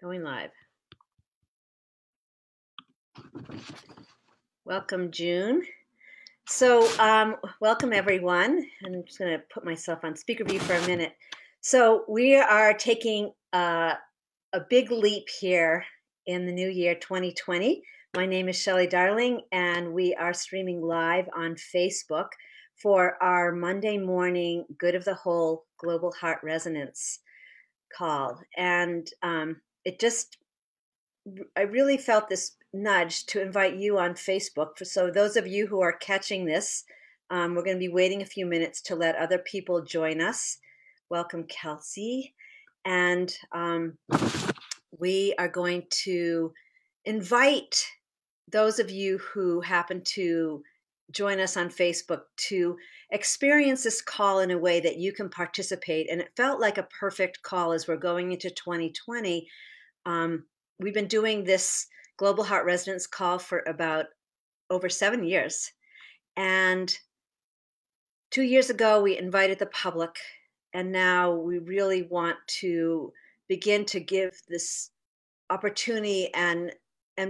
Going live. Welcome, June. So welcome, everyone. And I'm just going to put myself on speaker view for a minute. So we are taking a big leap here in the new year 2020. My name is Shelley Darling, and we are streaming live on Facebook for our Monday morning Good of the Whole Global Heart Resonance call. And I really felt this nudge to invite you on Facebook. So those of you who are catching this, we're going to be waiting a few minutes to let other people join us. Welcome, Kelsey. And we are going to invite those of you who happen to join us on Facebook to experience this call in a way that you can participate. And it felt like a perfect call as we're going into 2020. We've been doing this Global Heart Resonance call for about over 7 years. And 2 years ago, we invited the public. And now we really want to begin to give this opportunity and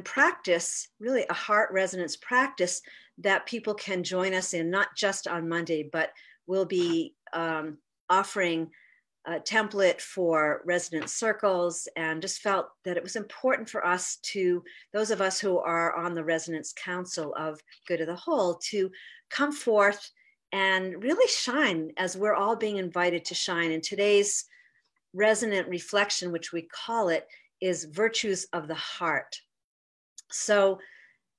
practice, really a heart resonance practice that people can join us in, not just on Monday, but we'll be offering a template for resonance circles, and just felt that it was important for us to, those of us who are on the Resonance Council of Good of the Whole, to come forth and really shine as we're all being invited to shine. And today's resonant reflection, which we call it, is Virtues of the Heart. So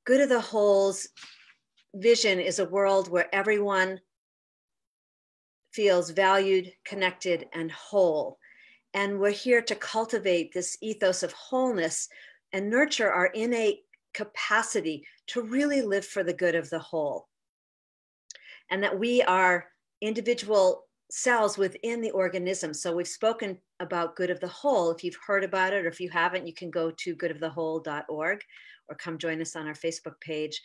Good of the Whole's vision is a world where everyone feels valued, connected, and whole. And we're here to cultivate this ethos of wholeness and nurture our innate capacity to really live for the good of the whole. And that we are individual cells within the organism. So we've spoken about Good of the Whole. If you've heard about it, or if you haven't, you can go to goodofthewhole.org or come join us on our Facebook page.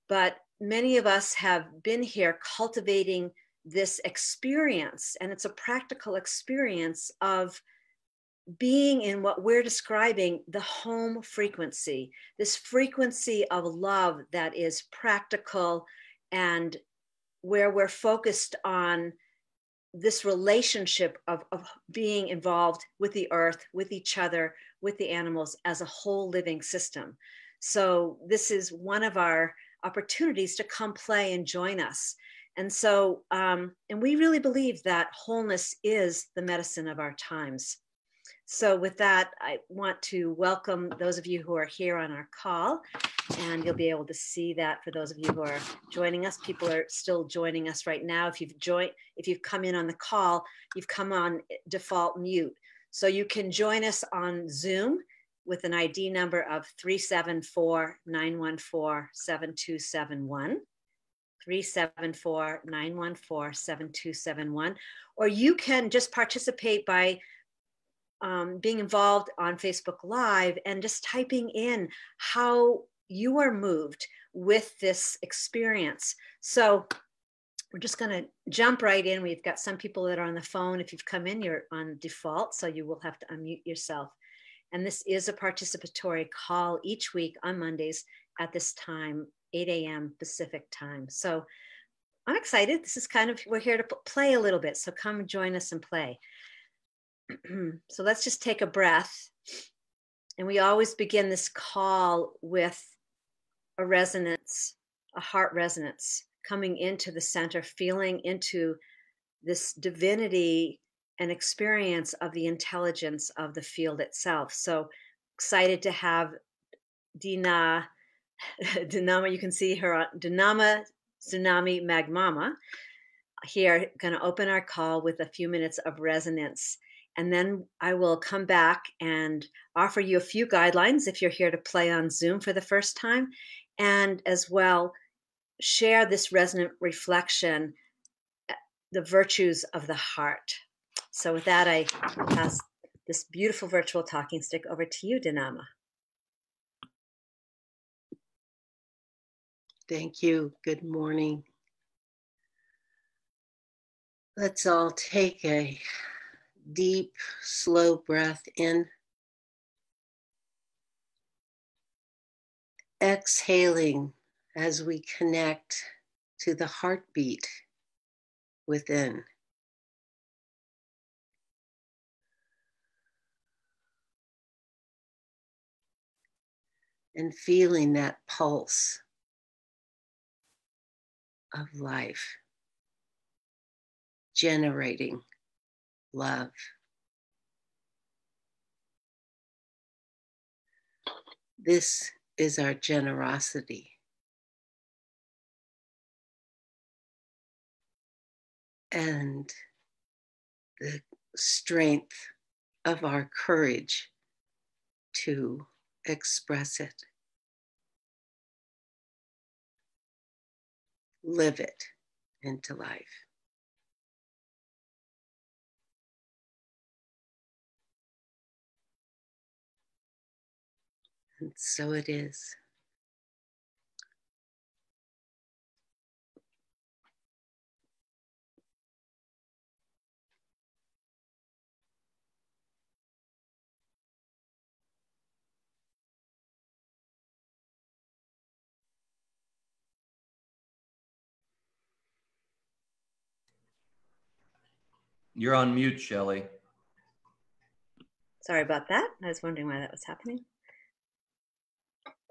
But many of us have been here cultivating this experience, and it's a practical experience of being in what we're describing the home frequency, this frequency of love that is practical and where we're focused on this relationship of being involved with the earth, with each other, with the animals as a whole living system. So this is one of our opportunities to come play and join us. And so, and we really believe that wholeness is the medicine of our times. So with that, I want to welcome those of you who are here on our call, and you'll be able to see that for those of you who are joining us. People are still joining us right now. If you've come in on the call, you've come on default mute. So you can join us on Zoom with an ID number of 374-914-7271. 374-914-7271, or you can just participate by being involved on Facebook Live and just typing in how you are moved with this experience. So we're just going to jump right in. We've got some people that are on the phone. If you've come in, you're on default, so you will have to unmute yourself. And this is a participatory call each week on Mondays at this time, 8 a.m. Pacific time. So I'm excited. This is we're here to play a little bit. So come join us and play. So let's just take a breath. And we always begin this call with a resonance, a heart resonance, coming into the center, feeling into this divinity and experience of the intelligence of the field itself. So excited to have Dinama, you can see her on Dinama Tsunami Magmama here, going to open our call with a few minutes of resonance. And then I will come back and offer you a few guidelines if you're here to play on Zoom for the first time, and as well share this resonant reflection, the virtues of the heart. So with that, I pass this beautiful virtual talking stick over to you, Dinama. Thank you. Good morning. Let's all take a deep, slow breath in exhaling as we connect to the heartbeat within. And feeling that pulse of life, generating love. This is our generosity. And the strength of our courage to express it, live it into life. And so it is. You're on mute, Shelley. Sorry about that. I was wondering why that was happening.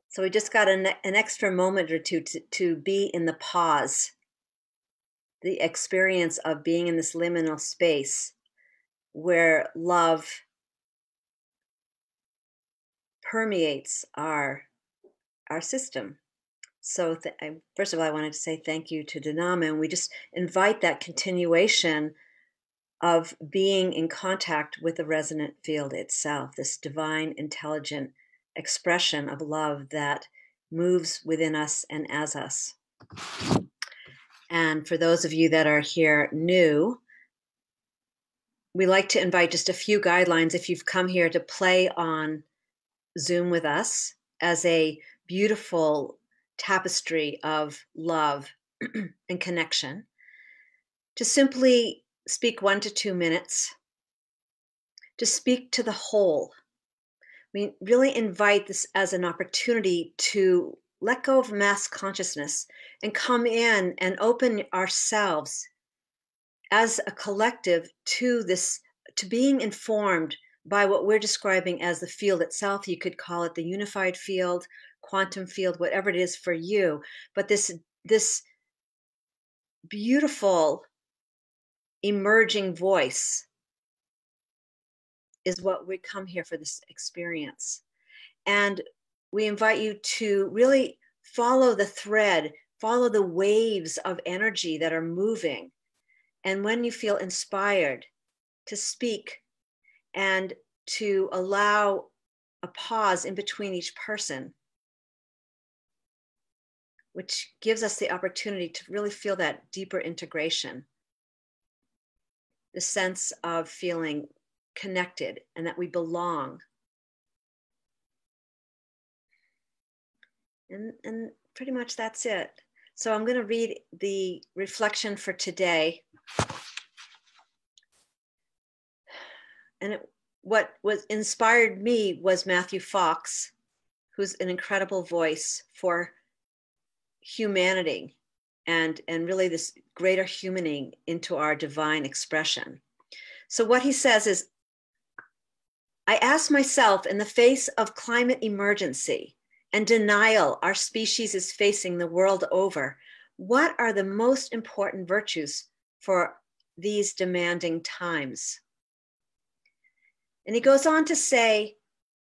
So we just got an extra moment or two to be in the pause, the experience of being in this liminal space where love permeates our system. So first of all, I wanted to say thank you to Danama, and we just invite that continuation of being in contact with the resonant field itself, this divine, intelligent expression of love that moves within us and as us. And for those of you that are here new, we like to invite just a few guidelines if you've come here to play on Zoom with us as a beautiful tapestry of love and connection, to simply speak 1 to 2 minutes, to speak to the whole. We really invite this as an opportunity to let go of mass consciousness and come in and open ourselves as a collective to this, to being informed by what we're describing as the field itself. You could call it the unified field, quantum field, whatever it is for you. But this beautiful emerging voice is what we come here for, this experience. And we invite you to really follow the thread, follow the waves of energy that are moving. And when you feel inspired, to speak and to allow a pause in between each person, which gives us the opportunity to really feel that deeper integration, the sense of feeling connected and that we belong. And pretty much that's it. So I'm going to read the reflection for today. And what was inspired me was Matthew Fox, who's an incredible voice for humanity and really this greater humaning into our divine expression. So what he says is, I ask myself, in the face of climate emergency and denial our species is facing the world over, what are the most important virtues for these demanding times? And he goes on to say,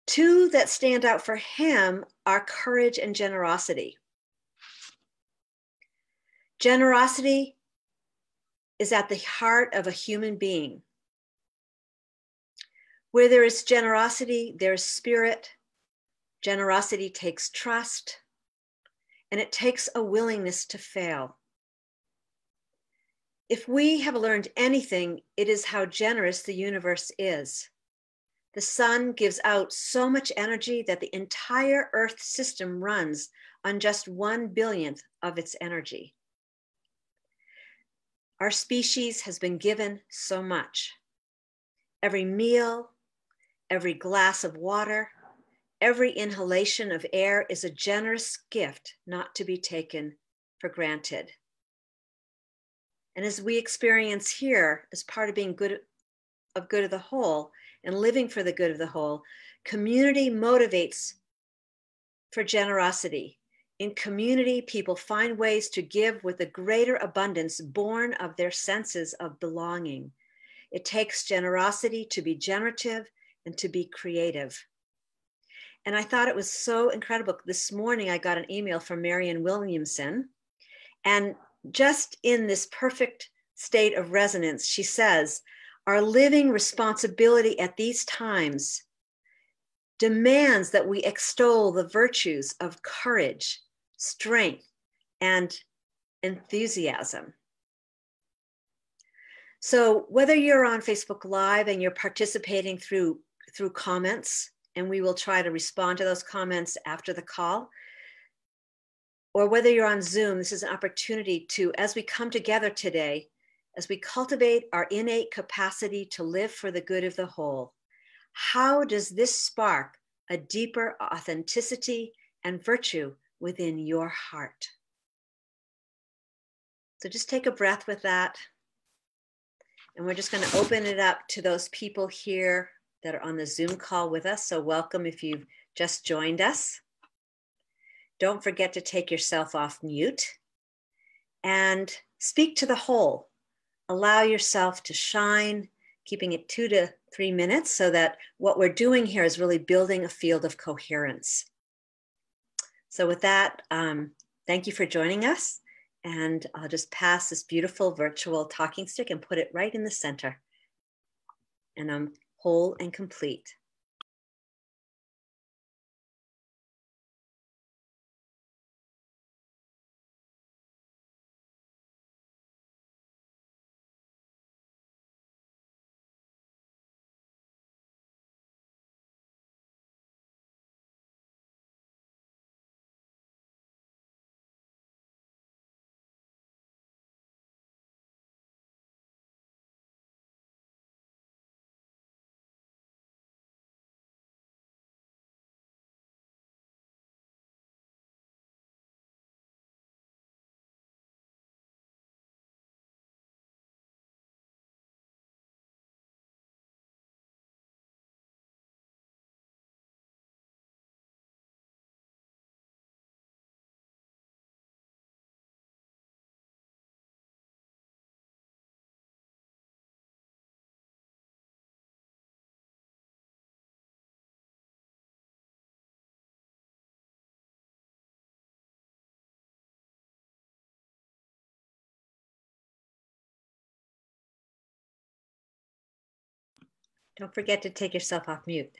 2 that stand out for him are courage and generosity. Generosity is at the heart of a human being. Where there is generosity, there's spirit. Generosity takes trust, and it takes a willingness to fail. If we have learned anything, it is how generous the universe is. The sun gives out so much energy that the entire Earth system runs on just 1/billionth of its energy. Our species has been given so much. Every meal, every glass of water, Every inhalation of air is a generous gift not to be taken for granted. And as we experience here, as part of being good of the whole and living for the good of the whole, community motivates for generosity. In community, people find ways to give with a greater abundance born of their senses of belonging. It takes generosity to be generative and to be creative. And I thought it was so incredible. This morning, I got an email from Marianne Williamson. And just in this perfect state of resonance, she says, our living responsibility at these times demands that we extol the virtues of courage, strength, and enthusiasm. So whether you're on Facebook Live and you're participating through comments, and we will try to respond to those comments after the call, or whether you're on Zoom, this is an opportunity to, as we come together today, as we cultivate our innate capacity to live for the good of the whole, how does this spark a deeper authenticity and virtue within your heart? So just take a breath with that. And we're just going to open it up to those people here that are on the Zoom call with us. So welcome if you've just joined us. Don't forget to take yourself off mute and speak to the whole. Allow yourself to shine, keeping it 2 to 3 minutes so that what we're doing here is really building a field of coherence. So with that, thank you for joining us. And I'll just pass this beautiful virtual talking stick and put it right in the center. And I'm whole and complete. Don't forget to take yourself off mute.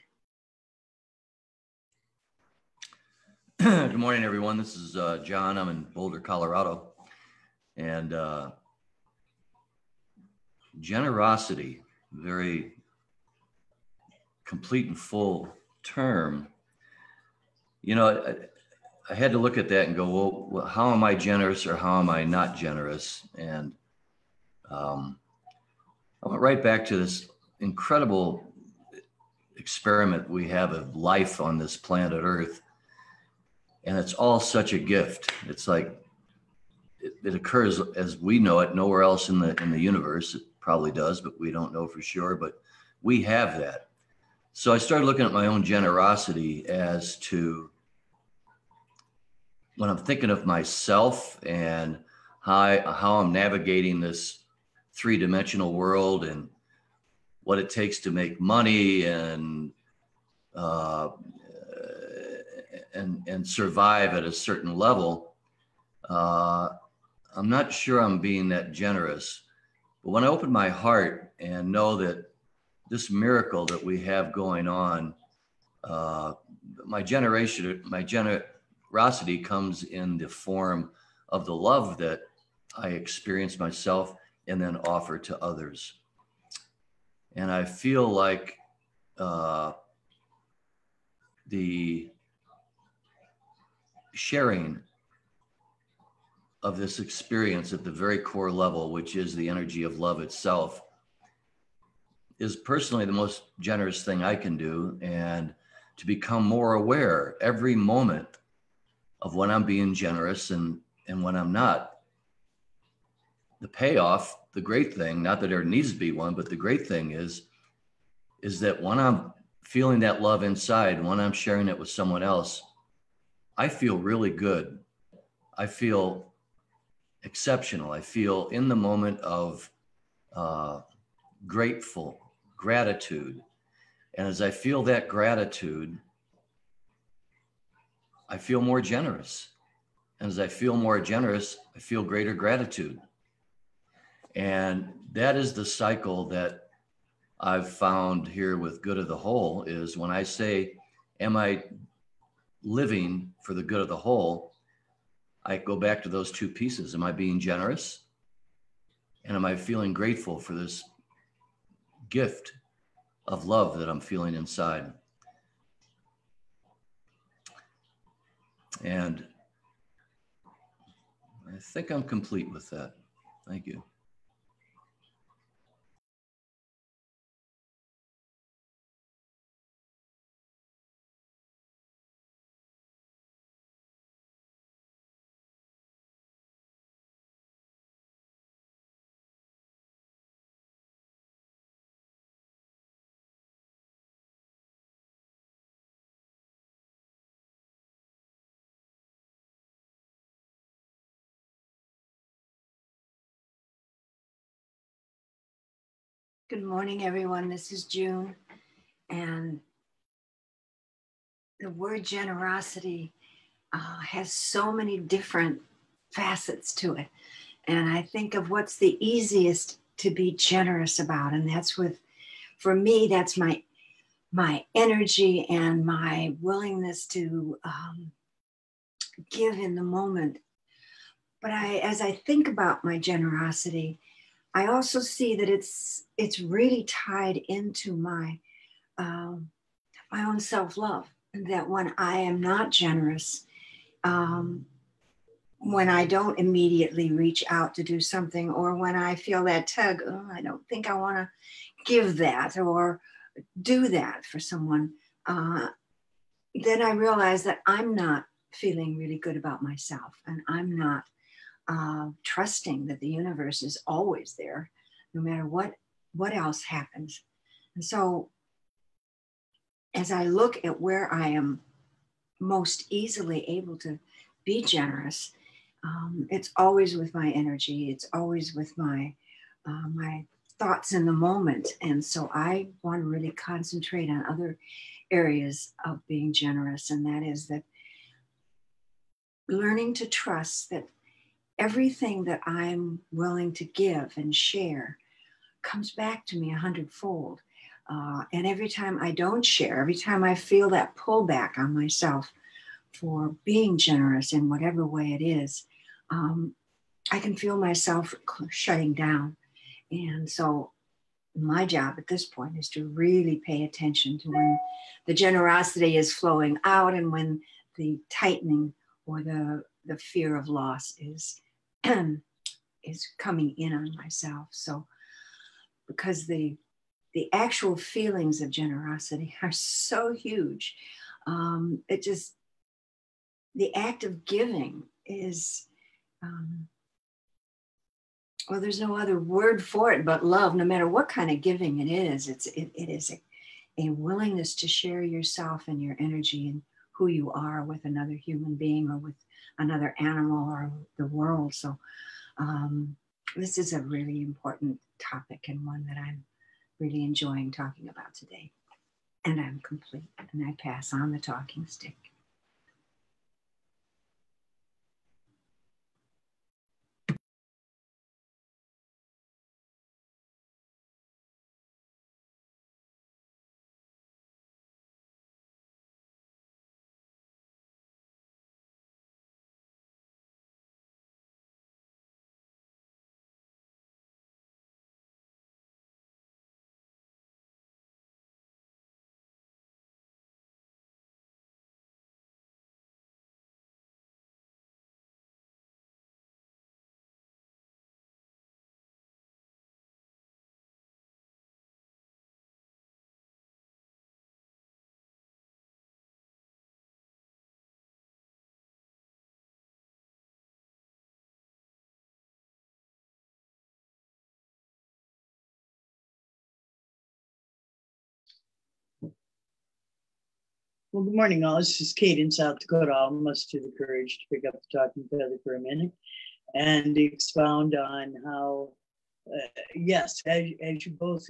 Good morning, everyone. This is John. I'm in Boulder, Colorado. And generosity, very complete and full term. You know, I had to look at that and go, well, how am I generous or how am I not generous? And I went right back to this incredible experiment we have of life on this planet Earth. And it's all such a gift. It's like it occurs as we know it nowhere else in the universe. It probably does, but we don't know for sure. But we have that. So I started looking at my own generosity as to when I'm thinking of myself and how I'm navigating this three-dimensional world and what it takes to make money and survive at a certain level. I'm not sure I'm being that generous, but when I open my heart and know that this miracle that we have going on, my generosity comes in the form of the love that I experience myself and then offer to others. And I feel like the sharing of this experience at the very core level, which is the energy of love itself, is personally the most generous thing I can do. And to become more aware every moment of when I'm being generous and when I'm not. The payoff, the great thing, not that there needs to be one, but the great thing is that when I'm feeling that love inside, when I'm sharing it with someone else, I feel really good. I feel exceptional. I feel in the moment of gratitude. And as I feel that gratitude, I feel more generous. And as I feel more generous, I feel greater gratitude. And that is the cycle that I've found here with Good of the Whole, is when I say, am I living for the good of the whole? I go back to those two pieces. Am I being generous? And am I feeling grateful for this gift of love that I'm feeling inside? And I think I'm complete with that. Thank you. Good morning, everyone. This is June, and the word generosity has so many different facets to it. And I think of what's the easiest to be generous about, and for me, that's my energy and my willingness to give in the moment. But as I think about my generosity, I also see that it's really tied into my own self-love. That when I am not generous, when I don't immediately reach out to do something, or when I feel that tug, oh, I don't think I want to give that or do that for someone, then I realize that I'm not feeling really good about myself, and I'm not trusting that the universe is always there, no matter what else happens. And so as I look at where I am most easily able to be generous, it's always with my energy. It's always with my thoughts in the moment. And so I want to really concentrate on other areas of being generous. And that is that learning to trust that everything that I'm willing to give and share comes back to me 100-fold. And every time I don't share, every time I feel that pullback on myself for being generous in whatever way it is, I can feel myself shutting down. And so my job at this point is to really pay attention to when the generosity is flowing out and when the tightening or the fear of loss is coming in on myself. So because the actual feelings of generosity are so huge, the act of giving is, well, there's no other word for it but love. No matter what kind of giving it is, it is a willingness to share yourself and your energy and who you are with another human being or with another animal or the world. So this is a really important topic and one that I'm really enjoying talking about today. And I'm complete, and I pass on the talking stick. Well, good morning, all. This is Kate in South Dakota. I'll muster the courage to pick up the talking feather for a minute and expound on how, yes, as you both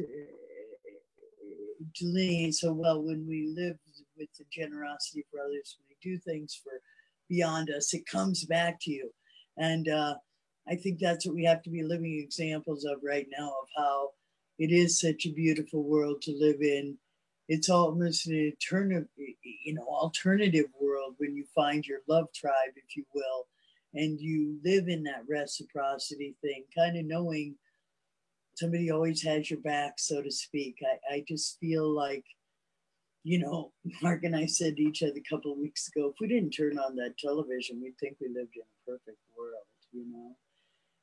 delineate so well, when we live with the generosity for others, when we do things for beyond us, it comes back to you. And I think that's what we have to be living examples of right now, of how it is such a beautiful world to live in. It's almost an alternative world when you find your love tribe, if you will, and you live in that reciprocity thing, kind of knowing somebody always has your back, so to speak. I just feel like, Mark and I said to each other a couple of weeks ago, if we didn't turn on that television, we'd think we lived in a perfect world,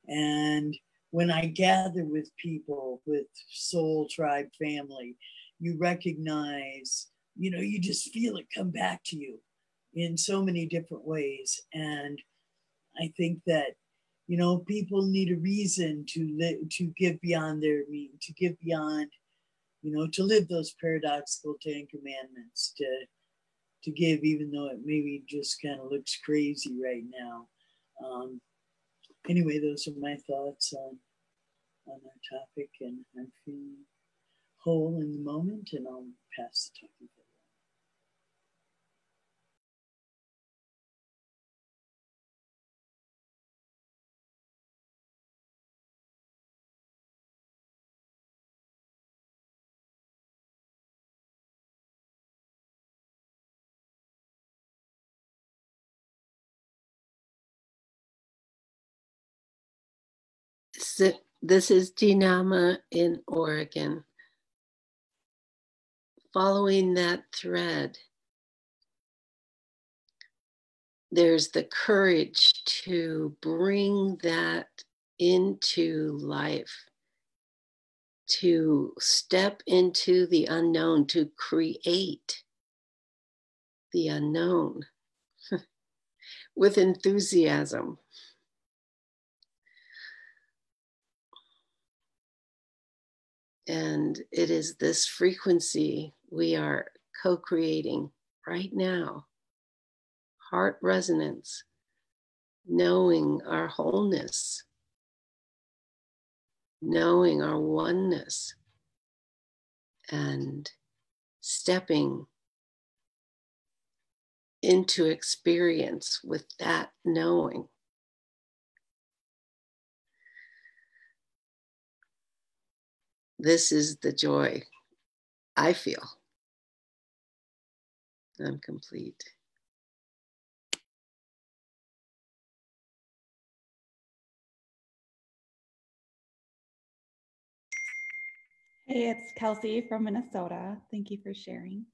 And when I gather with people, with soul tribe family, you recognize, you just feel it come back to you in so many different ways. And I think that, people need a reason to give beyond their means, to give beyond, to live those paradoxical 10 commandments, to give, even though it maybe just kind of looks crazy right now. Anyway, those are my thoughts on our topic, and I'm feeling whole in the moment, and I'll pass the talking feather. This is Dinama in Oregon. Following that thread, there's the courage to bring that into life, to step into the unknown, to create the unknown with enthusiasm. And it is this frequency we are co-creating right now. Heart resonance, knowing our wholeness, knowing our oneness, and stepping into experience with that knowing. This is the joy I feel. I'm complete. Hey, it's Kelsey from Minnesota. Thank you for sharing.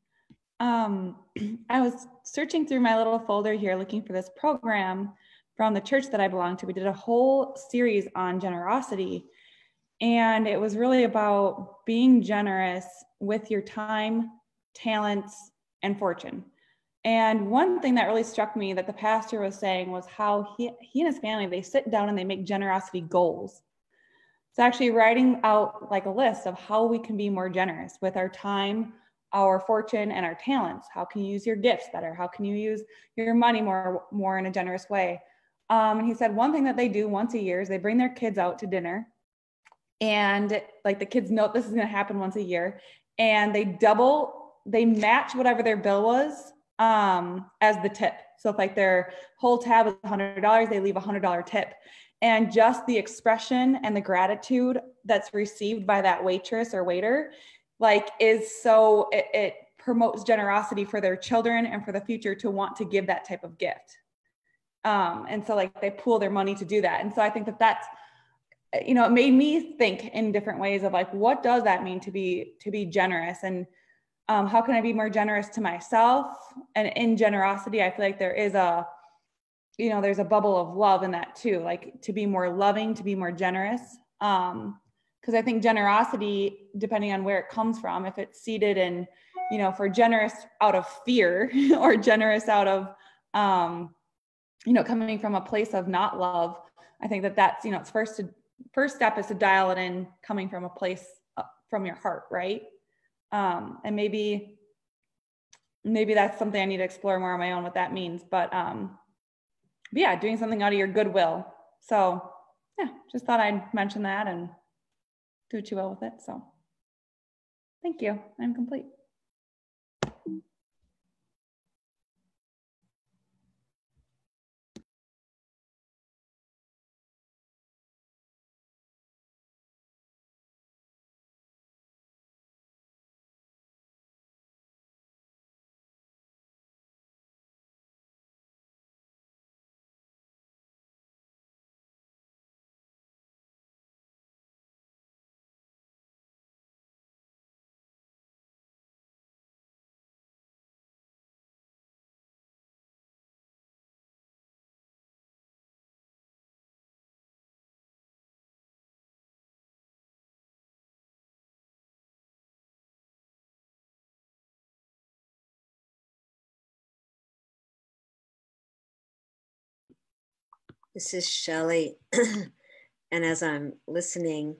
I was searching through my little folder here looking for this program from the church that I belong to. We did a whole series on generosity, and it was really about being generous with your time, talents, and fortune. And one thing that really struck me that the pastor was saying was how he and his family, they sit down and they make generosity goals. It's actually writing out like a list of how we can be more generous with our time, our fortune, and our talents. How can you use your gifts better? How can you use your money more in a generous way? And he said one thing that they do once a year is they bring their kids out to dinner, and like the kids know this is going to happen once a year, and they match whatever their bill was as the tip. So if like their whole tab is $100, they leave $100 tip. And just the expression and the gratitude that's received by that waitress or waiter, it promotes generosity for their children and for the future to want to give that type of gift. And so like they pool their money to do that. And so I think that's, it made me think in different ways of like, what does that mean to be generous? And how can I be more generous to myself? And in generosity, I feel like there is there's a bubble of love in that too, like to be more loving, to be more generous. Because I think generosity, depending on where it comes from, if it's seated in, if we're generous out of fear or generous out of, coming from a place of not love, I think that's, it's first step is to dial it in coming from a place from your heart, right? And maybe maybe that's something I need to explore more on my own, what that means. But yeah, doing something out of your goodwill. So yeah, just thought I'd mention that and do what you will with it. So thank you. I'm complete. This is Shelley. And as I'm listening,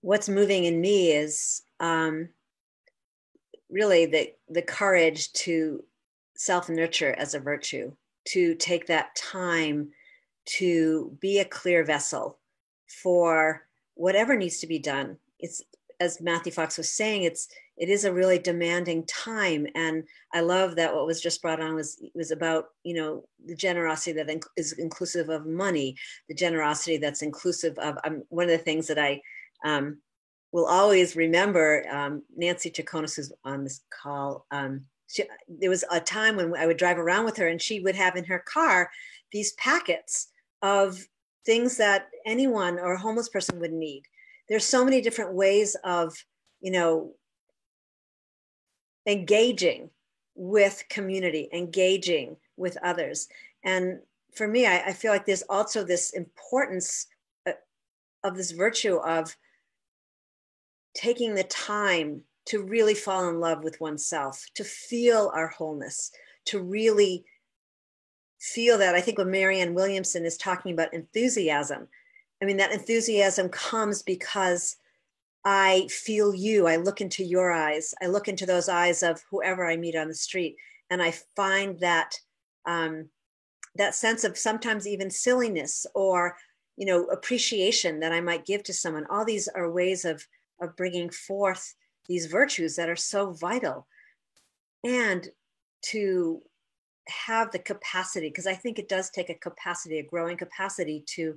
what's moving in me is really the courage to self-nurture as a virtue, to take that time to be a clear vessel for whatever needs to be done. It's, as Matthew Fox was saying, it is a really demanding time. And I love that what was just brought on was about, the generosity that is inclusive of money, the generosity that's inclusive of, one of the things that I will always remember, Nancy Chaconis, who's on this call, there was a time when I would drive around with her and she would have in her car these packets of things that anyone or a homeless person would need. There's so many different ways of, engaging with community, engaging with others. And for me, I feel like there's also this importance of this virtue of taking the time to really fall in love with oneself, to feel our wholeness, to really feel that. I think when Marianne Williamson is talking about enthusiasm, I mean, that enthusiasm comes because I feel you. I look into your eyes. I look into those eyes of whoever I meet on the street. And I find that that sense of sometimes even silliness or, appreciation that I might give to someone. All these are ways of bringing forth these virtues that are so vital. And to have the capacity, because I think it does take a capacity, a growing capacity to,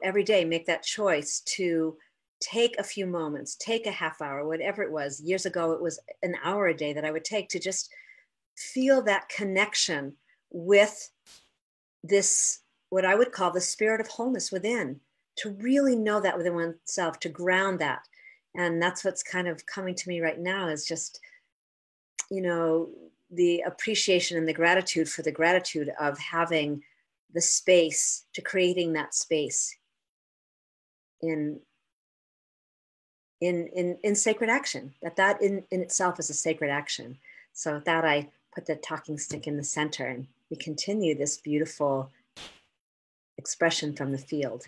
every day make that choice to take a few moments, take a half hour, whatever it was. Years ago, it was an hour a day that I would take to just feel that connection with this, what I would call the spirit of wholeness within, to really know that within oneself, to ground that. And that's what's kind of coming to me right now is just, the appreciation and the gratitude for the gratitude of having the space, to creating that space in sacred action, that in itself is a sacred action. So with that, I put the talking stick in the center and we continue this beautiful expression from the field.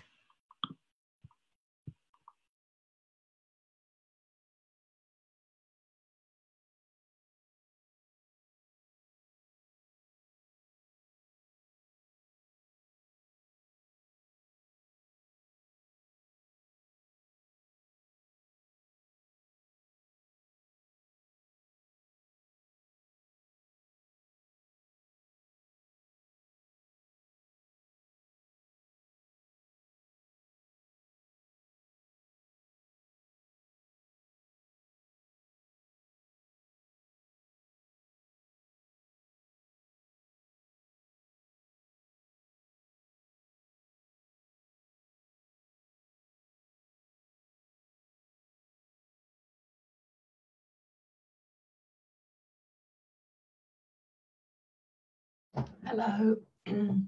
Hello,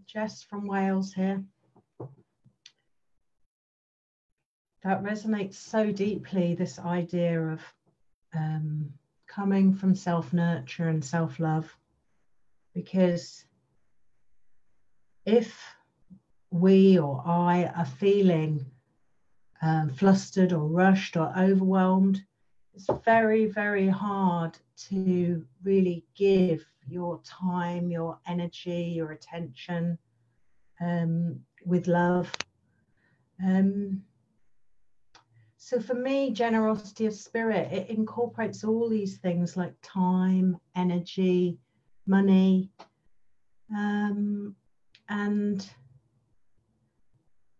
Jess from Wales here. That resonates so deeply, this idea of coming from self-nurture and self-love, because if we or I are feeling flustered or rushed or overwhelmed, it's very, very hard to really give your time, your energy, your attention with love. So for me, generosity of spirit, it incorporates all these things like time, energy, money, and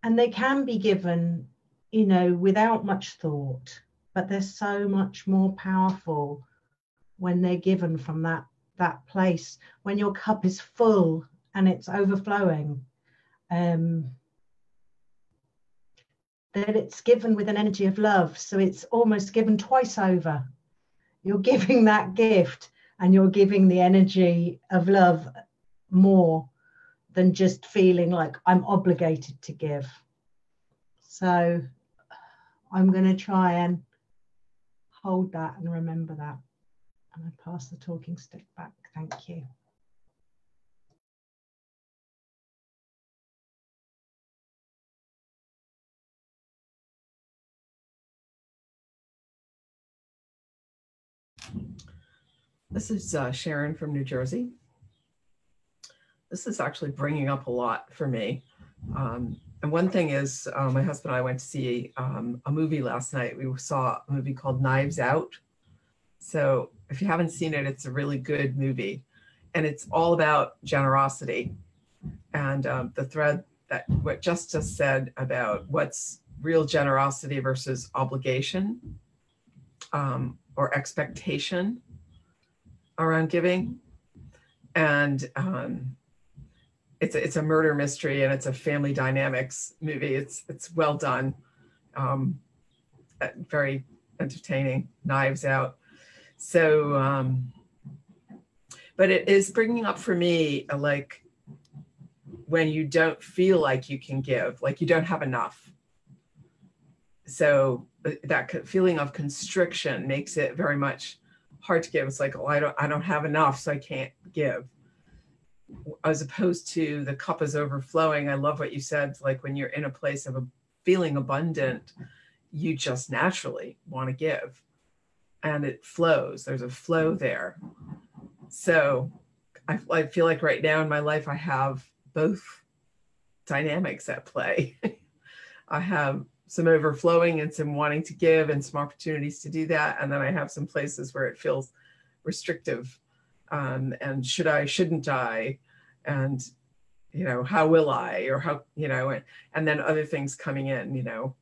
they can be given, you know, without much thought, but they're so much more powerful when they're given from that place, when your cup is full and it's overflowing. That it's given with an energy of love, so it's almost given twice over. You're giving that gift and you're giving the energy of love more than just feeling like I'm obligated to give. So I'm going to try and hold that and remember that. And I pass the talking stick back. Thank you. This is Sharon from New Jersey. This is actually bringing up a lot for me. And one thing is, my husband and I went to see a movie last night. We saw a movie called Knives Out. So if you haven't seen it, it's a really good movie. And it's all about generosity. And the thread that what Justice said about what's real generosity versus obligation or expectation around giving. And it's a murder mystery and it's a family dynamics movie. It's well done, very entertaining. Knives Out. So, but it is bringing up for me like when you don't feel like you can give, like you don't have enough. So that feeling of constriction makes it very much hard to give. It's like, oh, I don't have enough, so I can't give. As opposed to the cup is overflowing. I love what you said. Like when you're in a place of feeling abundant, you just naturally want to give, and it flows. There's a flow there. So I feel like right now in my life, I have both dynamics at play. I have some overflowing and some wanting to give and some opportunities to do that. And then I have some places where it feels restrictive. And should I, shouldn't I? And, you know, how will I, or how, you know, and then other things coming in, you know,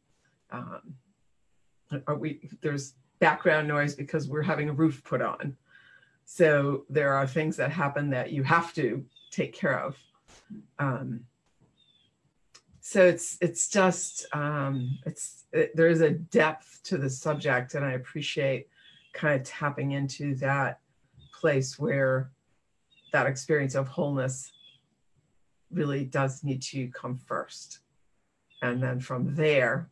there's background noise because we're having a roof put on. So there are things that happen that you have to take care of. So it's just, there is a depth to the subject, and I appreciate kind of tapping into that place where that experience of wholeness really does need to come first. And then from there,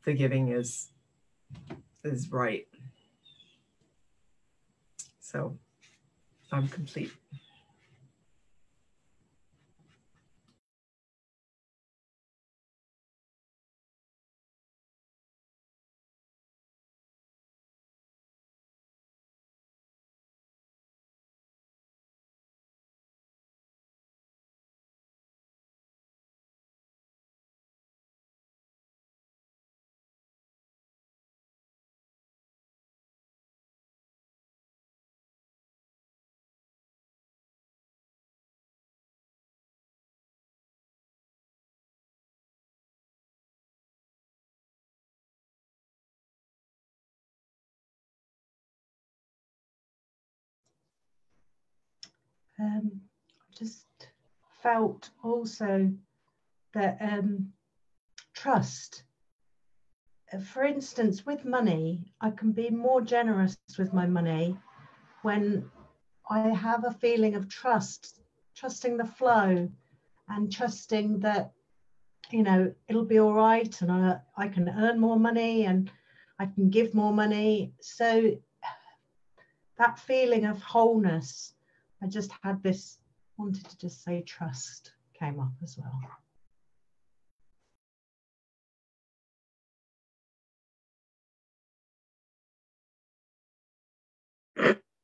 the giving is right. So I'm complete. Just felt also that trust. For instance, with money, I can be more generous with my money when I have a feeling of trust, trusting the flow and trusting that, you know, it'll be all right, and I can earn more money and I can give more money. So that feeling of wholeness, I just had this, wanted to just say trust came up as well.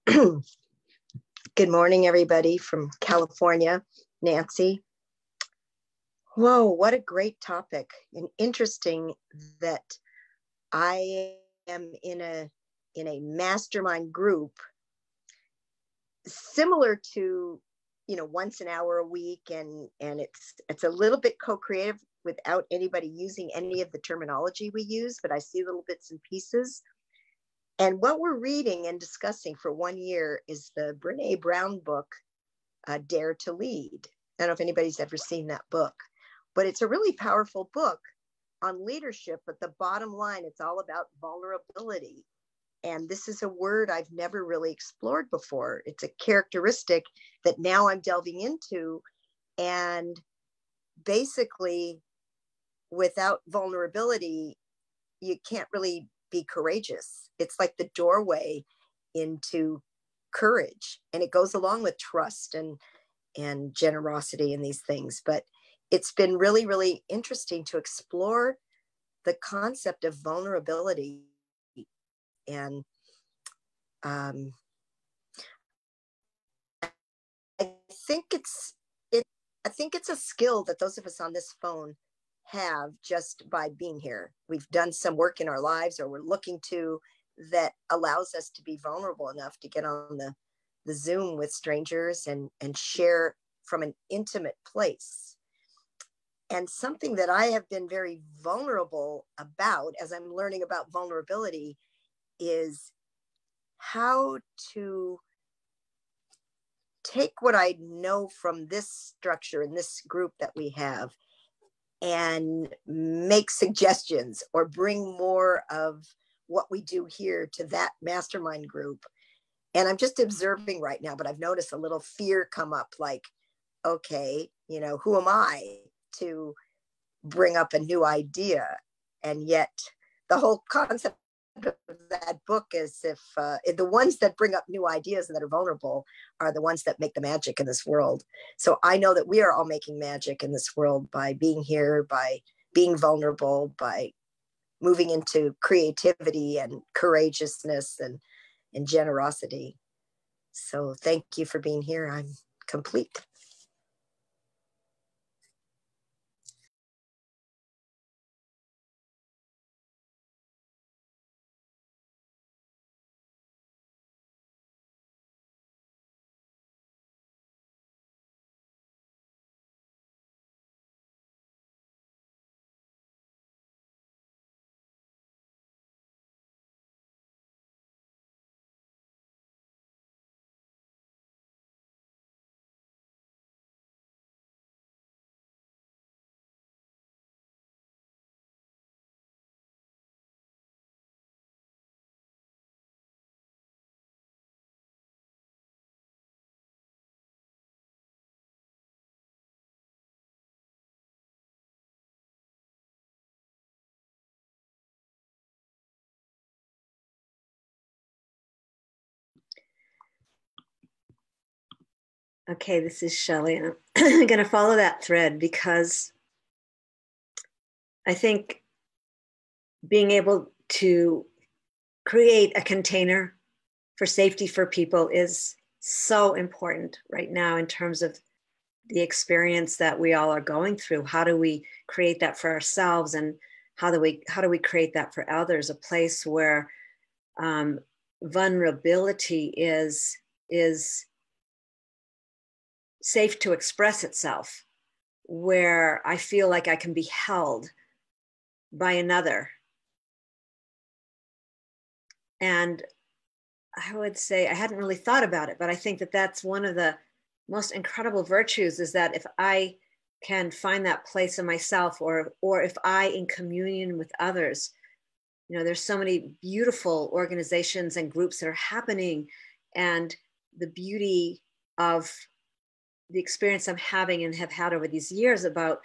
Good morning, everybody from California. Nancy. Whoa, what a great topic. And interesting that I am in a mastermind group similar to, once an hour a week, and it's a little bit co-creative without anybody using any of the terminology we use, but I see little bits and pieces. And what we're reading and discussing for 1 year is the Brene Brown book, Dare to Lead. I don't know if anybody's ever seen that book, but it's a really powerful book on leadership. But the bottom line, it's all about vulnerability. And this is a word I've never really explored before. It's a characteristic that now I'm delving into. And basically, without vulnerability, you can't really be courageous. It's like the doorway into courage, and it goes along with trust and generosity and these things. But it's been really, really interesting to explore the concept of vulnerability. And I think it's a skill that those of us on this phone have just by being here. We've done some work in our lives, or we're looking to, that allows us to be vulnerable enough to get on the Zoom with strangers and share from an intimate place. And something that I have been very vulnerable about as I'm learning about vulnerability is how to take what I know from this structure and this group that we have and make suggestions or bring more of what we do here to that mastermind group. And I'm just observing right now, but I've noticed a little fear come up, like, okay, who am I to bring up a new idea? And yet the whole concept of that book is if the ones that bring up new ideas and that are vulnerable are the ones that make the magic in this world. So I know that we are all making magic in this world by being here, by being vulnerable, by moving into creativity and courageousness and generosity. So thank you for being here. I'm complete. Okay, this is Shelley. I'm going to follow that thread because I think being able to create a container for safety for people is so important right now in terms of the experience that we all are going through. How do we create that for ourselves, and how do we create that for others? A place where vulnerability is safe to express itself, where I feel like I can be held by another. And I would say I hadn't really thought about it, but I think that that's one of the most incredible virtues, is that if I can find that place in myself, or if I, in communion with others, there's so many beautiful organizations and groups that are happening, and the beauty of the experience I'm having and have had over these years about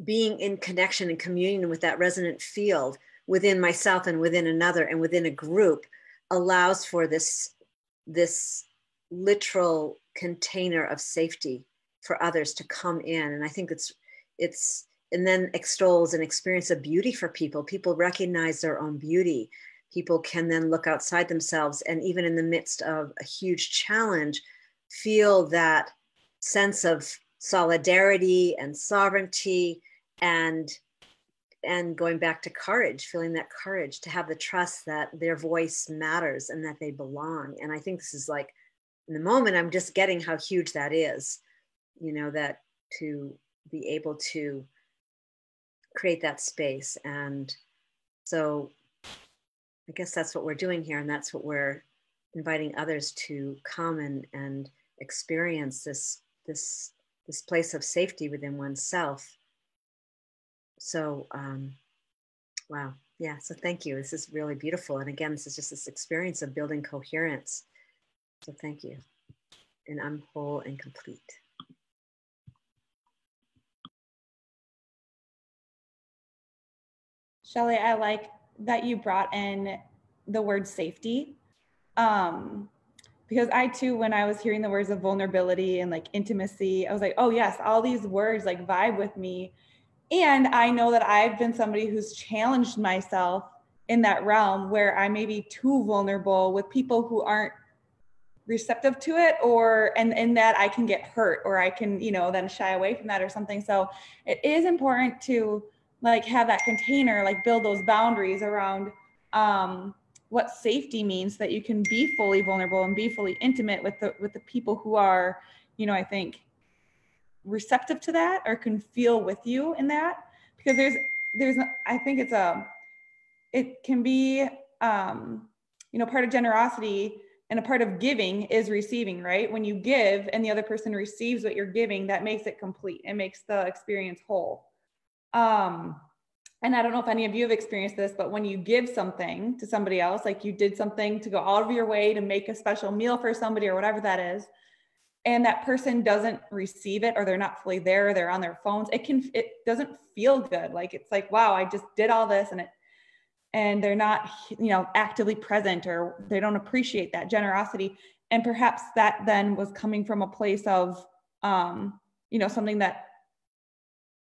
being in connection and communion with that resonant field within myself and within another and within a group allows for this literal container of safety for others to come in. And I think it's and then extols an experience of beauty for people. People recognize their own beauty. people can then look outside themselves, and even in the midst of a huge challenge, feel that sense of solidarity and sovereignty, and going back to courage, feeling that courage to have the trust that their voice matters and that they belong. And I think this is like, in the moment, I'm just getting how huge that is, you know, that to be able to create that space. And so I guess that's what we're doing here. And that's what we're inviting others to come and experience, this place of safety within oneself. So, wow. Yeah. So thank you. This is really beautiful. And again, this is just this experience of building coherence. So thank you. And I'm whole and complete. Shelley, I like that you brought in the word safety. Because I too, when I was hearing the words of vulnerability and like intimacy, I was like, oh yes, all these words like vibe with me. And I know that I've been somebody who's challenged myself in that realm where I may be too vulnerable with people who aren't receptive to it, and in that I can get hurt, or I can, you know, then shy away from that or something. So it is important to like have that container, like build those boundaries around what safety means, that you can be fully vulnerable and be fully intimate with the people who are, you know, I think receptive to that or can feel with you in that. Because there's I think it can be you know, part of generosity and a part of giving is receiving, right? When you give and the other person receives what you're giving, that makes it complete. It makes the experience whole. And I don't know if any of you have experienced this, but when you give something to somebody else, like you did something to go out of your way to make a special meal for somebody or whatever that is, and that person doesn't receive it, or they're not fully there, or they're on their phones, it doesn't feel good. Like, it's like, wow, I just did all this and they're not, you know, actively present, or they don't appreciate that generosity. And perhaps that then was coming from a place of, you know, something that,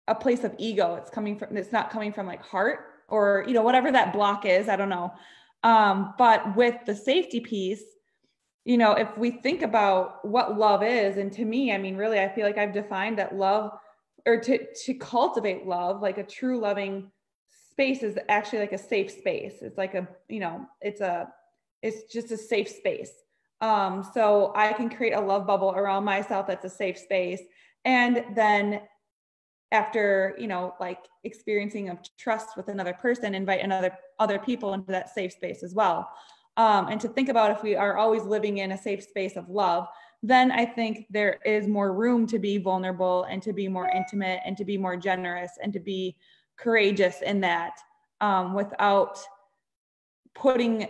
a place of ego. It's not coming from like heart, or, you know, whatever that block is, I don't know. But with the safety piece, you know, if we think about what love is, and to me, I mean, really, I feel like I've defined that love, or to cultivate love, like a true loving space, is actually like a safe space. It's like a, you know, it's just a safe space. So I can create a love bubble around myself that's a safe space. And then after, you know, like experiencing of trust with another person, invite other people into that safe space as well. And to think about, if we are always living in a safe space of love, then I think there is more room to be vulnerable and to be more intimate and to be more generous and to be courageous in that, without putting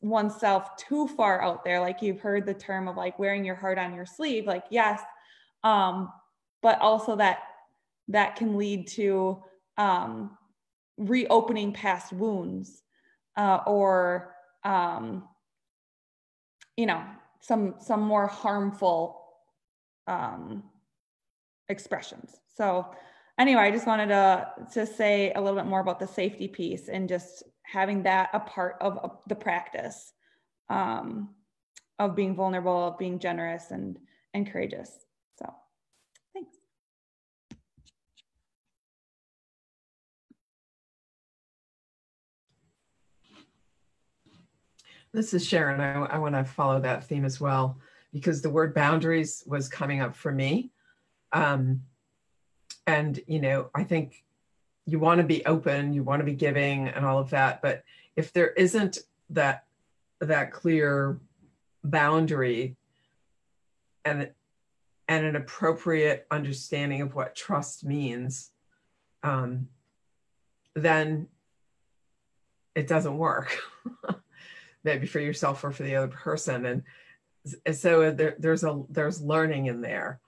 oneself too far out there. Like, you've heard the term of like wearing your heart on your sleeve, like, yes, but also that can lead to reopening past wounds, or you know, some more harmful expressions. So anyway, I just wanted to say a little bit more about the safety piece, and just having that a part of the practice of being vulnerable, of being generous and courageous. So thanks. This is Sharon. I want to follow that theme as well, because the word boundaries was coming up for me. And, you know, I think you want to be open, you want to be giving and all of that. But if there isn't that clear boundary and an appropriate understanding of what trust means, then it doesn't work. Maybe for yourself or for the other person. And so there's learning in there.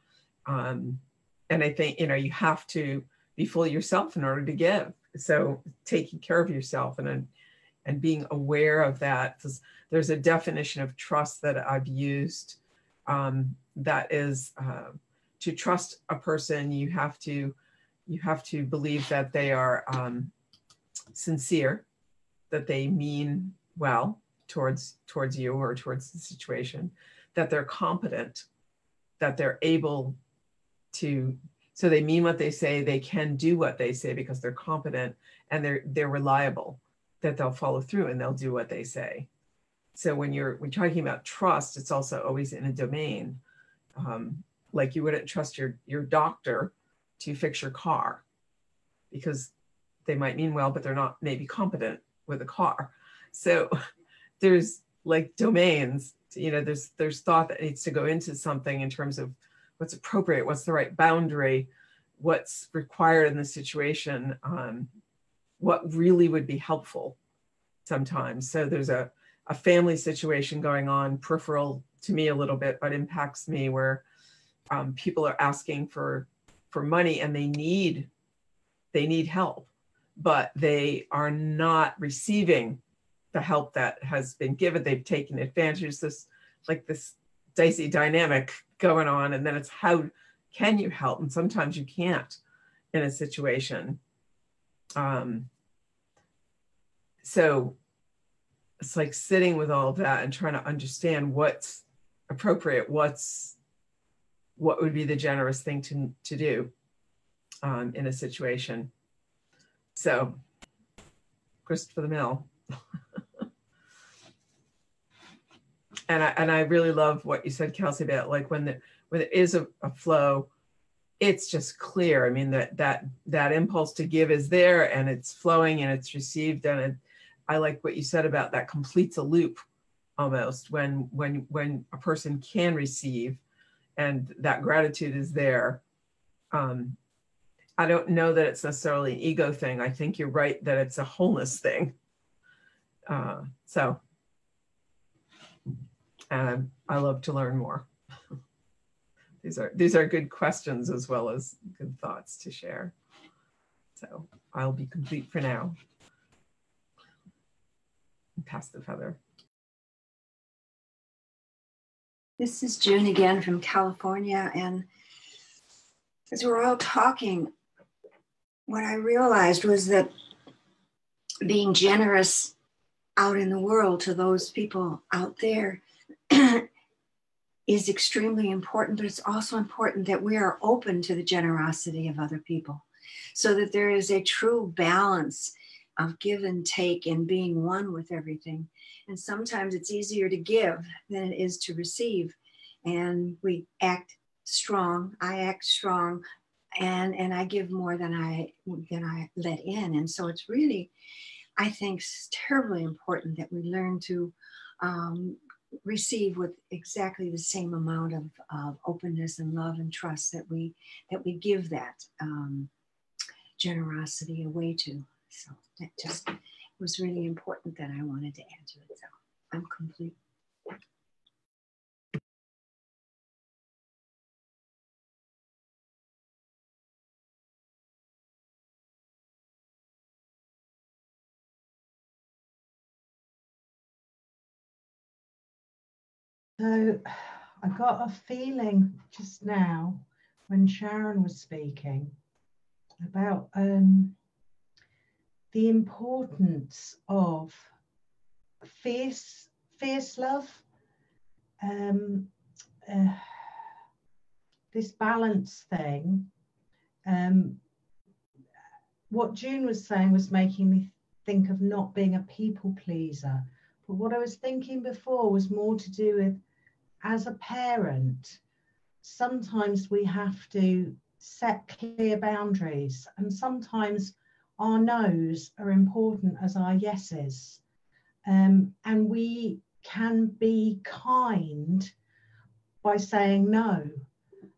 And I think, you know, you have to be fully yourself in order to give. So taking care of yourself and being aware of that. There's a definition of trust that I've used, that is, to trust a person, you have to believe that they are sincere, that they mean well towards you or towards the situation, that they're competent, that they're able to, so they mean what they say, they can do what they say because they're competent and they're reliable, that they'll follow through and they'll do what they say. So when you're talking about trust, it's also always in a domain. Like you wouldn't trust your doctor to fix your car because they might mean well, but they're not maybe competent with a car. So there's like domains, you know, there's thought that needs to go into something in terms of what's appropriate, what's the right boundary, what's required in the situation, what really would be helpful sometimes. So there's a family situation going on, peripheral to me a little bit, but impacts me, where people are asking for money and they need help, but they are not receiving the help that has been given. They've taken advantage. This dicey dynamic going on, and then it's how can you help, and sometimes you can't in a situation. So it's like sitting with all of that and trying to understand what's appropriate, what would be the generous thing to do in a situation. So, grist for the mill. And I really love what you said, Kelsey, about like when it is a flow, it's just clear. I mean, that impulse to give is there and it's flowing and it's received. And I like what you said about that completes a loop almost when a person can receive and that gratitude is there. I don't know that it's necessarily an ego thing. I think you're right that it's a wholeness thing. And I love to learn more. These are good questions as well as good thoughts to share. So I'll be complete for now. Pass the feather. This is June again from California, and as we're all talking, what I realized was that being generous out in the world to those people out there is extremely important, but it's also important that we are open to the generosity of other people so that there is a true balance of give and take and being one with everything. And sometimes it's easier to give than it is to receive. And we act strong, I act strong, and I give more than I let in. And so it's really, I think, terribly important that we learn to receive with exactly the same amount of openness and love and trust that we give that generosity away to. So that just was really important that I wanted to add to it. So I'm complete. So I got a feeling just now when Sharon was speaking about the importance of fierce love, this balance thing. What June was saying was making me think of not being a people pleaser. But what I was thinking before was more to do with, as a parent, sometimes we have to set clear boundaries, and sometimes our no's are important as our yeses. And we can be kind by saying no,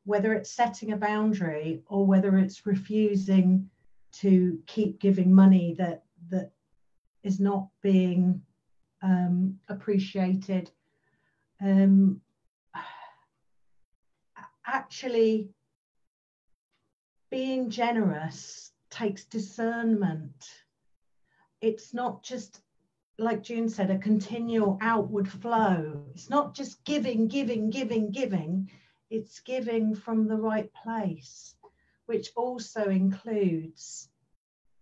whether it's setting a boundary or whether it's refusing to keep giving money that is not being appreciated. Actually, being generous takes discernment. It's not just, like June said, a continual outward flow. It's not just giving. It's giving from the right place, which also includes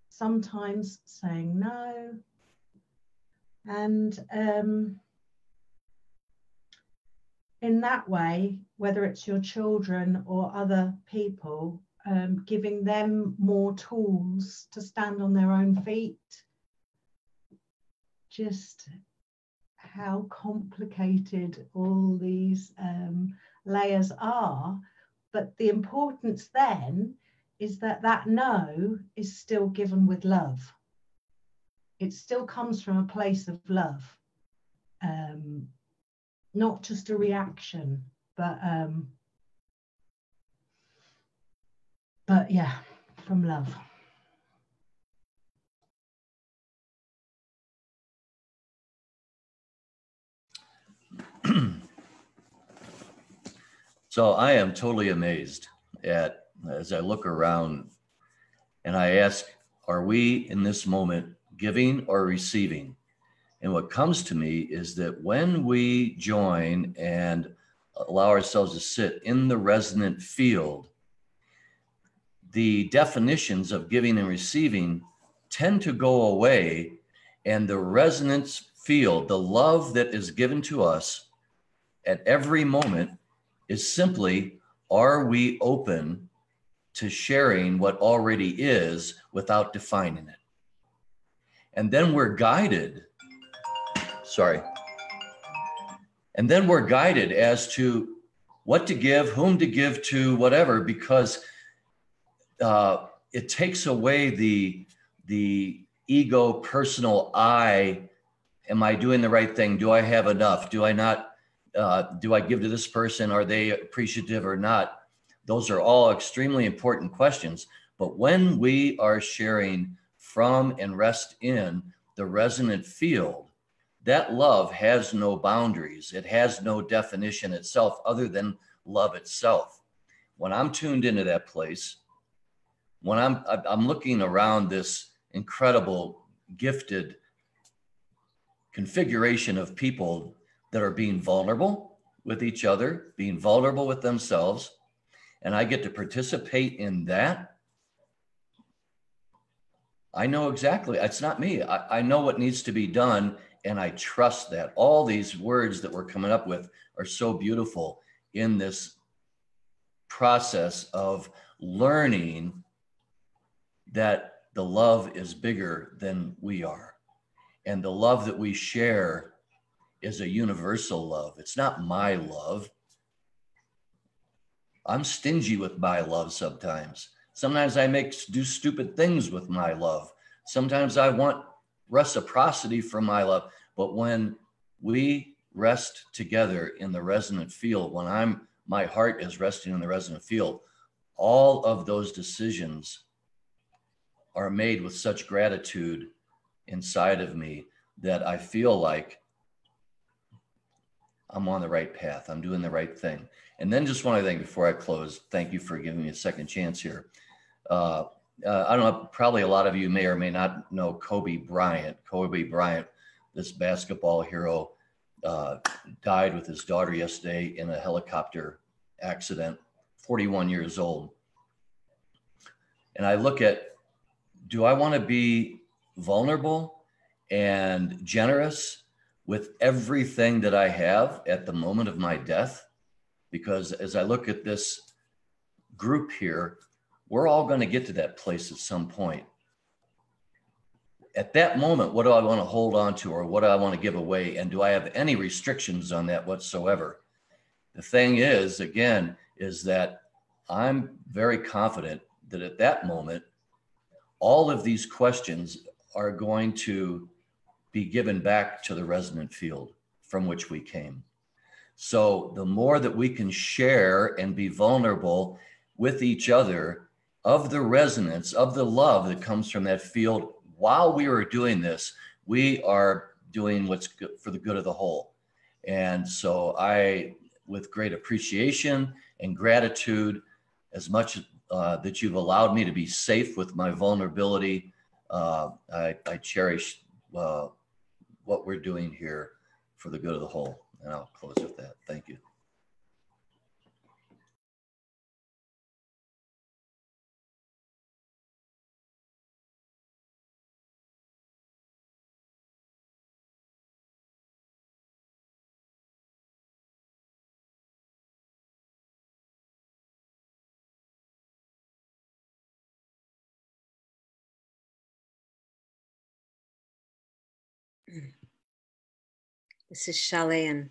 sometimes saying no, And in that way, whether it's your children or other people, giving them more tools to stand on their own feet, just how complicated all these layers are. But the importance then is that that no is still given with love. It still comes from a place of love, not just a reaction, but yeah, from love. So I am totally amazed at, as I look around and I ask, are we in this moment giving or receiving? And what comes to me is that when we join and allow ourselves to sit in the resonant field, the definitions of giving and receiving tend to go away, and the resonance field, the love that is given to us at every moment, is simply, are we open to sharing what already is without defining it? And then we're guided, and then we're guided as to what to give, whom to give to, whatever, because it takes away the ego, personal I. Am I doing the right thing? Do I have enough? Do I not? Do I give to this person? Are they appreciative or not? Those are all extremely important questions. But when we are sharing from and rest in the resonant field, that love has no boundaries. It has no definition itself other than love itself. When I'm tuned into that place, when I'm looking around this incredible, gifted configuration of people that are being vulnerable with each other, being vulnerable with themselves, and I get to participate in that, I know exactly, it's not me. I know what needs to be done, and I trust that. All these words that we're coming up with are so beautiful in this process of learning that the love is bigger than we are. And the love that we share is a universal love. It's not my love. I'm stingy with my love sometimes. Sometimes I do stupid things with my love. Sometimes I want reciprocity from my love. But when we rest together in the resonant field, when my heart is resting in the resonant field, all of those decisions are made with such gratitude inside of me that I feel like I'm on the right path. I'm doing the right thing. And then just one other thing before I close, thank you for giving me a second chance here. I don't know, probably a lot of you may or may not know Kobe Bryant. Kobe Bryant, this basketball hero, died with his daughter yesterday in a helicopter accident, 41 years old. And I look at, do I want to be vulnerable and generous with everything that I have at the moment of my death? Because as I look at this group here, we're all going to get to that place at some point. At that moment, what do I want to hold on to, or what do I want to give away? And do I have any restrictions on that whatsoever? The thing is, again, is that I'm very confident that at that moment, all of these questions are going to be given back to the resonant field from which we came. So the more that we can share and be vulnerable with each other of the resonance, of the love that comes from that field, while we are doing this, we are doing what's good for the good of the whole. And so I, with great appreciation and gratitude, as much that you've allowed me to be safe with my vulnerability, I cherish what we're doing here for the good of the whole. And I'll close with that. Thank you. This is Shelley, and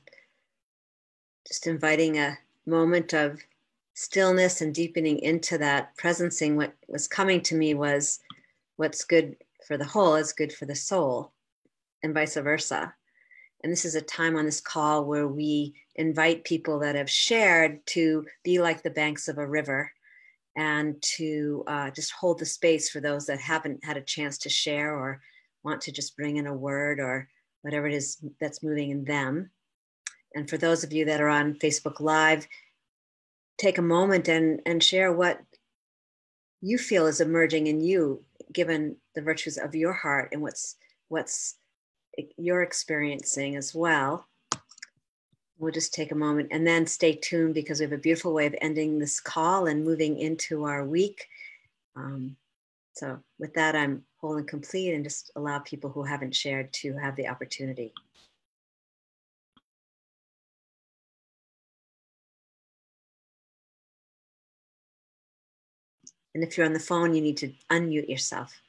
just inviting a moment of stillness and deepening into that, presencing what was coming to me was what's good for the whole is good for the soul, and vice versa. And this is a time on this call where we invite people that have shared to be like the banks of a river, and to just hold the space for those that haven't had a chance to share or want to just bring in a word or whatever it is that's moving in them. And for those of you that are on Facebook Live, take a moment and share what you feel is emerging in you, given the virtues of your heart and what's you're experiencing as well. We'll just take a moment and then stay tuned, because we have a beautiful way of ending this call and moving into our week. So with that, I'm whole and complete, and just allow people who haven't shared to have the opportunity. And if you're on the phone, you need to unmute yourself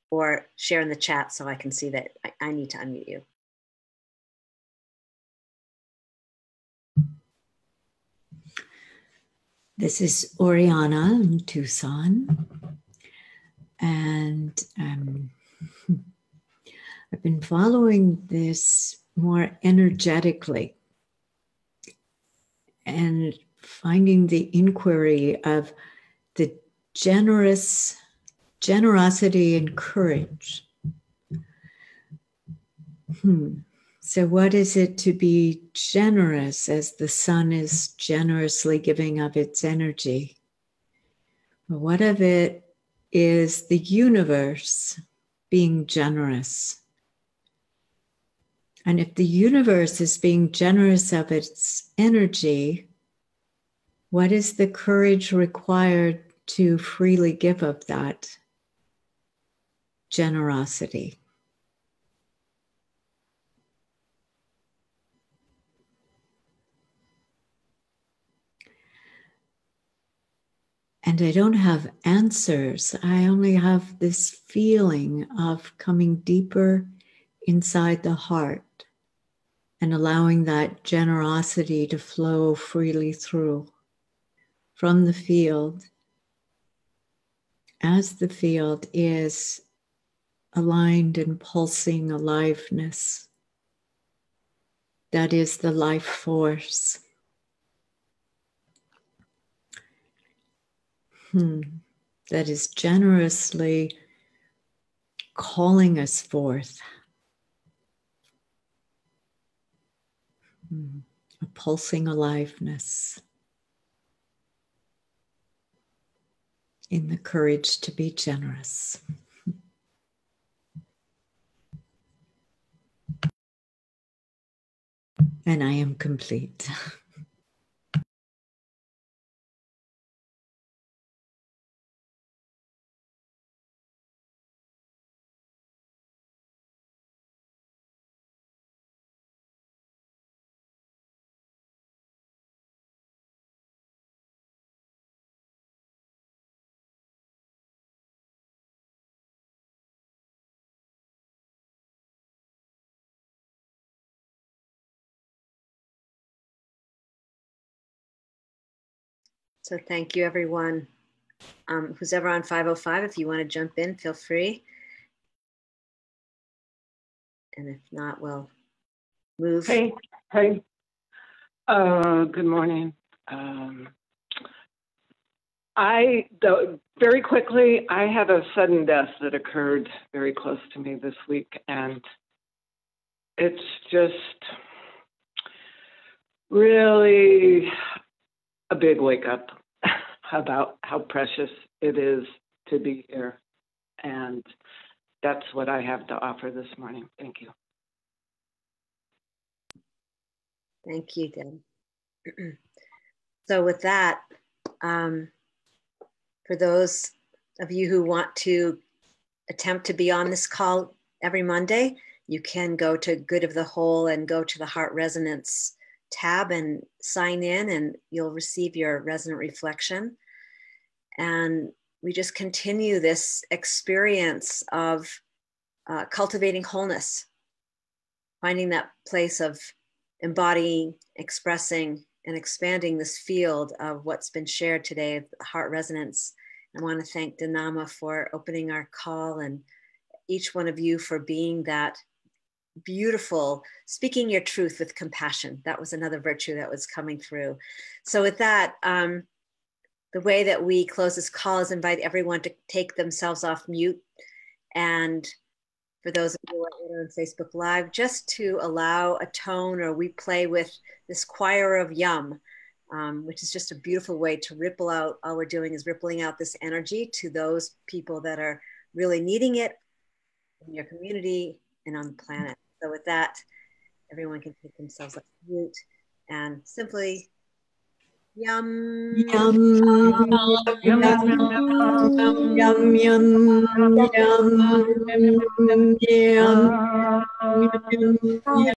or share in the chat so I can see that I need to unmute you. This is Oriana in Tucson, and I've been following this more energetically and finding the inquiry of the generosity and courage. So what is it to be generous as the sun is generously giving of its energy? What of it is the universe being generous? And if the universe is being generous of its energy, what is the courage required to freely give of that generosity? And I don't have answers. I only have this feeling of coming deeper inside the heart and allowing that generosity to flow freely through from the field, as the field is aligned and pulsing aliveness. That is the life force. That is generously calling us forth. A pulsing aliveness in the courage to be generous. And I am complete. So thank you, everyone. Who's ever on 505, if you want to jump in, feel free. And if not, we'll move. Hey. Good morning. Very quickly, I had a sudden death that occurred very close to me this week, and it's just really a big wake up about how precious it is to be here. And that's what I have to offer this morning. Thank you. Thank you, Deb. So with that, for those of you who want to attempt to be on this call every Monday, you can go to Good of the Whole and go to the Heart Resonance tab and sign in, and you'll receive your resonant reflection. And we just continue this experience of cultivating wholeness finding that place of embodying, expressing, and expanding this field of what's been shared today, heart resonance. I want to thank Dinama for opening our call, and each one of you for being that beautiful, speaking your truth with compassion. That was another virtue that was coming through. So with that, the way that we close this call is invite everyone to take themselves off mute. And for those of you who are on Facebook Live, just to allow a tone, or we play with this choir of yum, which is just a beautiful way to ripple out. All we're doing is rippling out this energy to those people that are really needing it in your community and on the planet. So with that, everyone can take themselves off mute and simply yum, Yum, yum, yum, yum, yum, yum, yum, yum, yum.